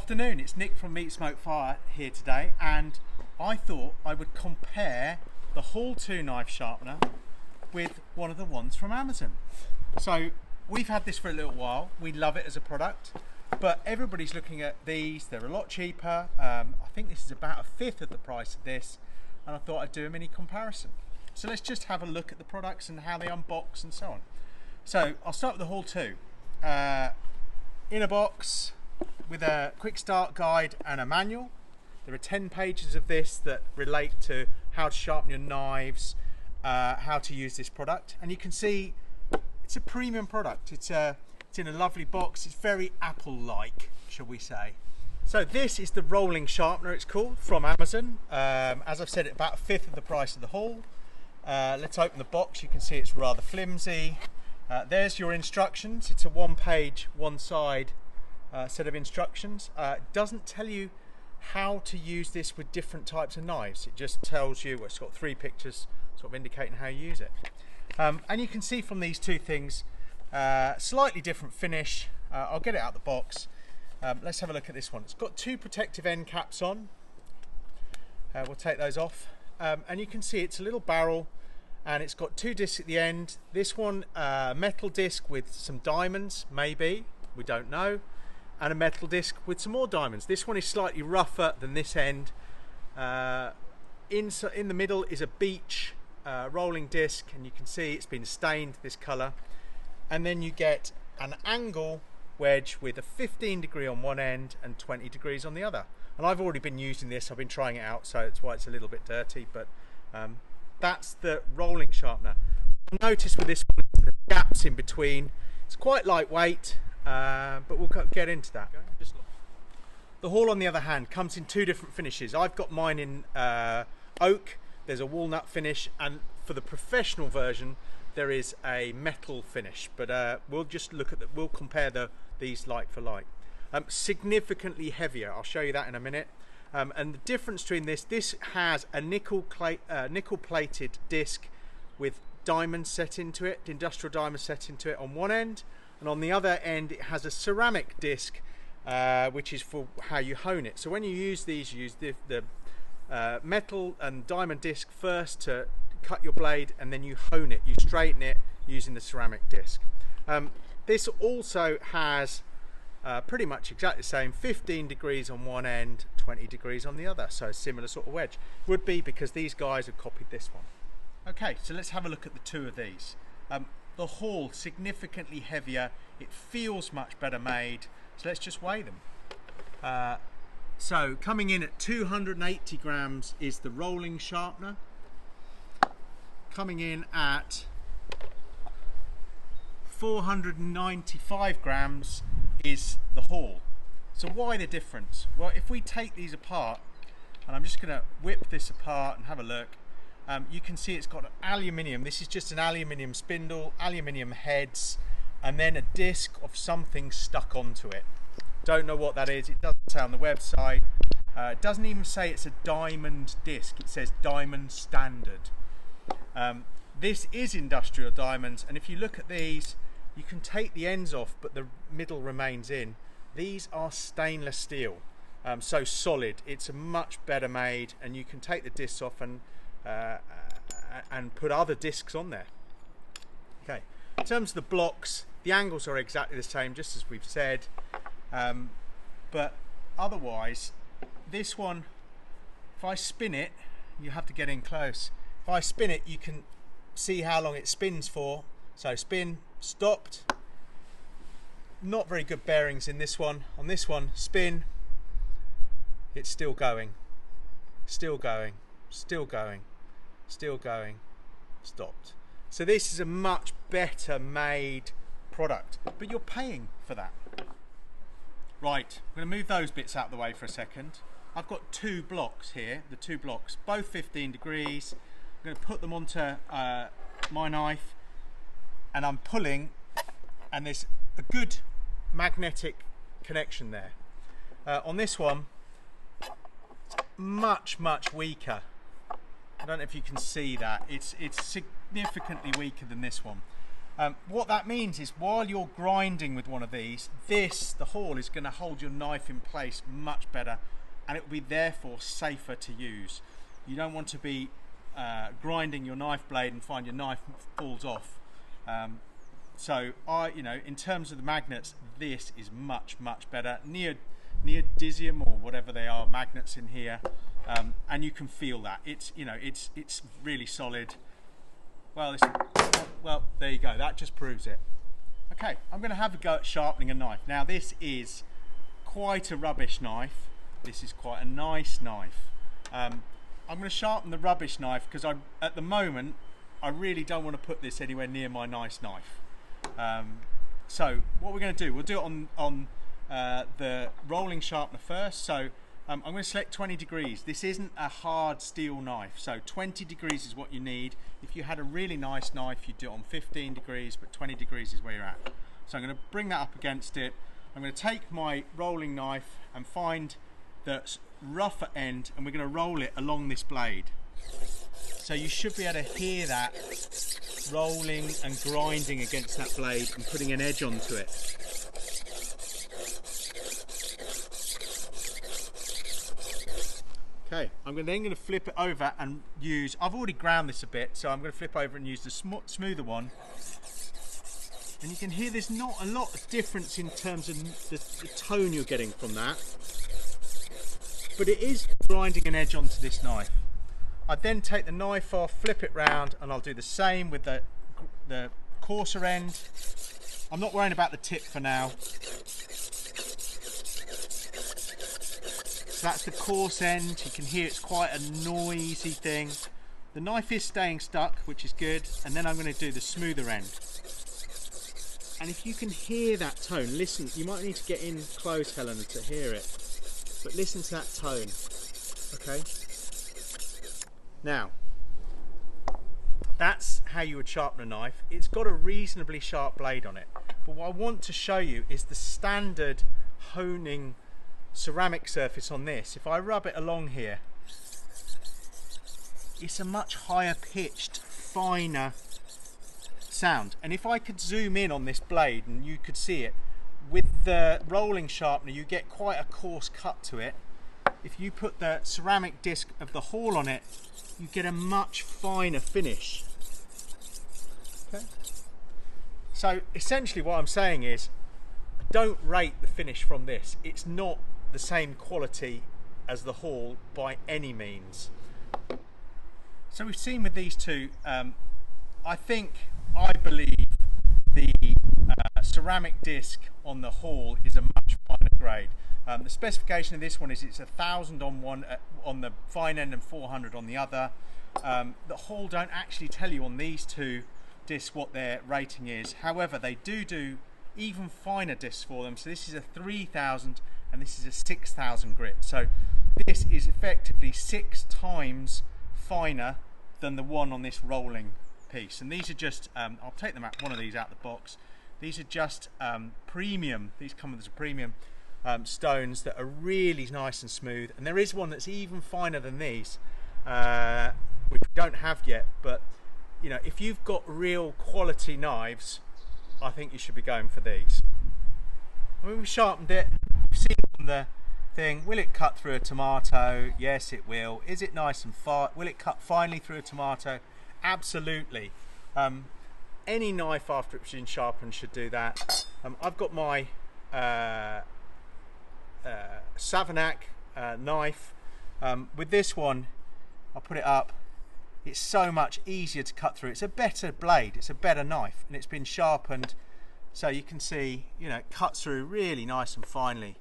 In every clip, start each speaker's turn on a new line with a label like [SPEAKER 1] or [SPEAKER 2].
[SPEAKER 1] Afternoon, it's Nick from Meat Smoke Fire here today, and I thought I would compare the HORL2 knife sharpener with one of the ones from Amazon. So we've had this for a little while, we love it as a product, but everybody's looking at these. They're a lot cheaper. I think this is about a fifth of the price of this, and I thought I'd do a mini comparison. So let's just have a look at the products and how they unbox and so on. So I'll start with the HORL2. In a box with a quick start guide and a manual. There are 10 pages of this that relate to how to sharpen your knives, how to use this product, and you can see it's a premium product. It's in a lovely box. It's very Apple-like, shall we say. So this is the rolling sharpener, it's called, from Amazon. As I've said, it's about a fifth of the price of the HORL. Let's open the box. You can see it's rather flimsy. There's your instructions. It's a one-page, one-side set of instructions. It doesn't tell you how to use this with different types of knives. It just tells you, well, it's got 3 pictures sort of indicating how you use it. And you can see from these two things, slightly different finish. I'll get it out the box. Let's have a look at this one. It's got 2 protective end caps on. We'll take those off. And you can see it's a little barrel, and it's got 2 discs at the end. This one, metal disc with some diamonds, maybe, we don't know, and a metal disc with some more diamonds. This one is slightly rougher than this end. In the middle is a beech rolling disc, and you can see it's been stained this colour. And then you get an angle wedge with a 15 degree on one end and 20 degrees on the other. And I've already been using this, I've been trying it out, so that's why it's a little bit dirty, but that's the rolling sharpener. Notice with this one, the gaps in between. It's quite lightweight, but we'll get into that. The HORL, on the other hand, comes in 2 different finishes. I've got mine in oak. There's a walnut finish, and for the professional version, there is a metal finish. But we'll just look at we'll compare these like for like. Significantly heavier. I'll show you that in a minute. And the difference between this has a nickel-plated disc with diamonds set into it, industrial diamonds set into it on one end, and on the other end it has a ceramic disc, which is for how you hone it. So when you use these, you use the metal and diamond disc first to cut your blade, and then you hone it, you straighten it using the ceramic disc. This also has pretty much exactly the same, 15 degrees on one end, 20 degrees on the other, so a similar sort of wedge. Would be because these guys have copied this one. Okay, so let's have a look at the 2 of these. The HORL, significantly heavier, it feels much better made, so let's just weigh them. So coming in at 280 grams is the rolling sharpener. Coming in at 495 grams is the HORL. So why the difference? Well, if we take these apart, and I'm just going to whip this apart and have a look, you can see it's got aluminium. This is just an aluminium spindle, aluminium heads, and then a disc of something stuck onto it. Don't know what that is. It doesn't say on the website. It doesn't even say it's a diamond disc. It says diamond standard. This is industrial diamonds, and if you look at these, you can take the ends off, but the middle remains in. These are stainless steel, so solid. It's a much better made, and you can take the discs off and put other discs on there. Okay. In terms of the blocks, the angles are exactly the same, just as we've said, but otherwise, this one, if I spin it, you have to get in close. If I spin it, you can see how long it spins for. So spin, stopped. Not very good bearings in this one. On this one, spin, it's still going, still going, still going, still going, stopped. So this is a much better made product, but you're paying for that. Right, I'm going to move those bits out of the way for a second. I've got 2 blocks here, the 2 blocks, both 15 degrees. I'm going to put them onto my knife, and I'm pulling, and there's a good magnetic connection there. On this one, it's much weaker. I don't know if you can see that. It's significantly weaker than this one. What that means is while you're grinding with one of these, the HORL is going to hold your knife in place much better, and it will be therefore safer to use. You don't want to be grinding your knife blade and find your knife falls off. So in terms of the magnets, this is much better. Neodymium or whatever they are, magnets in here, and you can feel that it's really solid. Well, there you go. That just proves it. Okay, I'm going to have a go at sharpening a knife. Now, this is quite a rubbish knife. This is quite a nice knife. I'm going to sharpen the rubbish knife because at the moment I really don't want to put this anywhere near my nice knife. So what we're going to do, we'll do it on the rolling sharpener first. So I'm going to select 20 degrees. This isn't a hard steel knife, so 20 degrees is what you need. If you had a really nice knife, you'd do it on 15 degrees, but 20 degrees is where you're at. So I'm going to bring that up against it. I'm going to take my rolling knife and find the rougher end, and we're going to roll it along this blade. So you should be able to hear that rolling and grinding against that blade and putting an edge onto it. Okay, I'm then going to flip it over and use, I've already ground this a bit, so I'm going to flip over and use the smoother one. And you can hear there's not a lot of difference in terms of the tone you're getting from that. But it is grinding an edge onto this knife. I then take the knife off, flip it round, and I'll do the same with the coarser end. I'm not worrying about the tip for now. So that's the coarse end. You can hear it's quite a noisy thing. The knife is staying stuck, which is good. And then I'm going to do the smoother end. And if you can hear that tone, listen, you might need to get in close, Helena, to hear it. But listen to that tone, okay? Now, that's how you would sharpen a knife. It's got a reasonably sharp blade on it. But what I want to show you is the standard honing ceramic surface on this. If I rub it along here, it's a much higher pitched, finer sound. And if I could zoom in on this blade and you could see it, with the rolling sharpener you get quite a coarse cut to it. If you put the ceramic disc of the HORL on it, you get a much finer finish. Okay. So essentially what I'm saying is, don't rate the finish from this. It's not the same quality as the HORL by any means. So we've seen with these two, I believe the ceramic disc on the HORL is a much finer grade. The specification of this one is it's 1,000 on one on the fine end and 400 on the other. The HORL don't actually tell you on these two discs what their rating is. However, they do even finer discs for them. So this is a 3,000 and this is a 6,000 grit. So this is effectively 6 times finer than the one on this rolling piece. And these are just, I'll take them out, one of these out of the box. These are just premium, these come as a premium stones that are really nice and smooth. And there is one that's even finer than these, which we don't have yet. But you know, if you've got real quality knives, I think you should be going for these. I mean, we sharpened it. You've seen on the thing, will it cut through a tomato? Yes, it will. Is it nice and fine? Will it cut finely through a tomato? Absolutely. Any knife after it's been sharpened should do that. I've got my Savanac knife. With this one, I'll put it up. It's so much easier to cut through. It's a better blade, it's a better knife, and it's been sharpened so you can see, you know, it cuts through really nice and finely.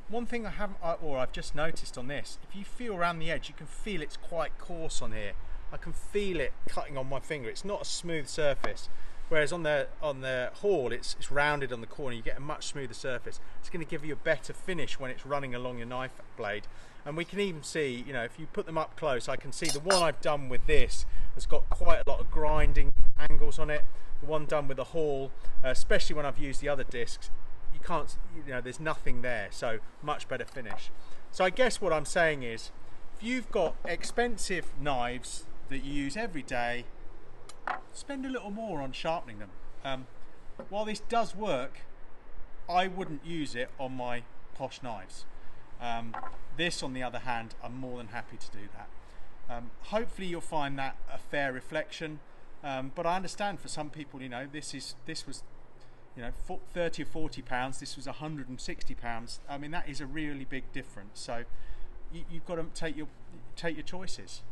[SPEAKER 1] One thing I've just noticed on this, if you feel around the edge, you can feel it's quite coarse on here. I can feel it cutting on my finger. It's not a smooth surface, whereas on the HORL it's rounded on the corner. You get a much smoother surface. It's going to give you a better finish when it's running along your knife blade. And we can even see, you know, if you put them up close, I can see the one I've done with this has got quite a lot of grinding angles on it. The one done with the HORL, especially when I've used the other discs, you can't, you know, there's nothing there. So much better finish. So I guess what I'm saying is, if you've got expensive knives that you use every day, spend a little more on sharpening them. While this does work, I wouldn't use it on my posh knives. This, on the other hand, I'm more than happy to do that. Hopefully you'll find that a fair reflection, but I understand for some people, you know, this was, you know, 30 or 40 pounds, this was 160 pounds. I mean, that is a really big difference. So you've got to take your choices.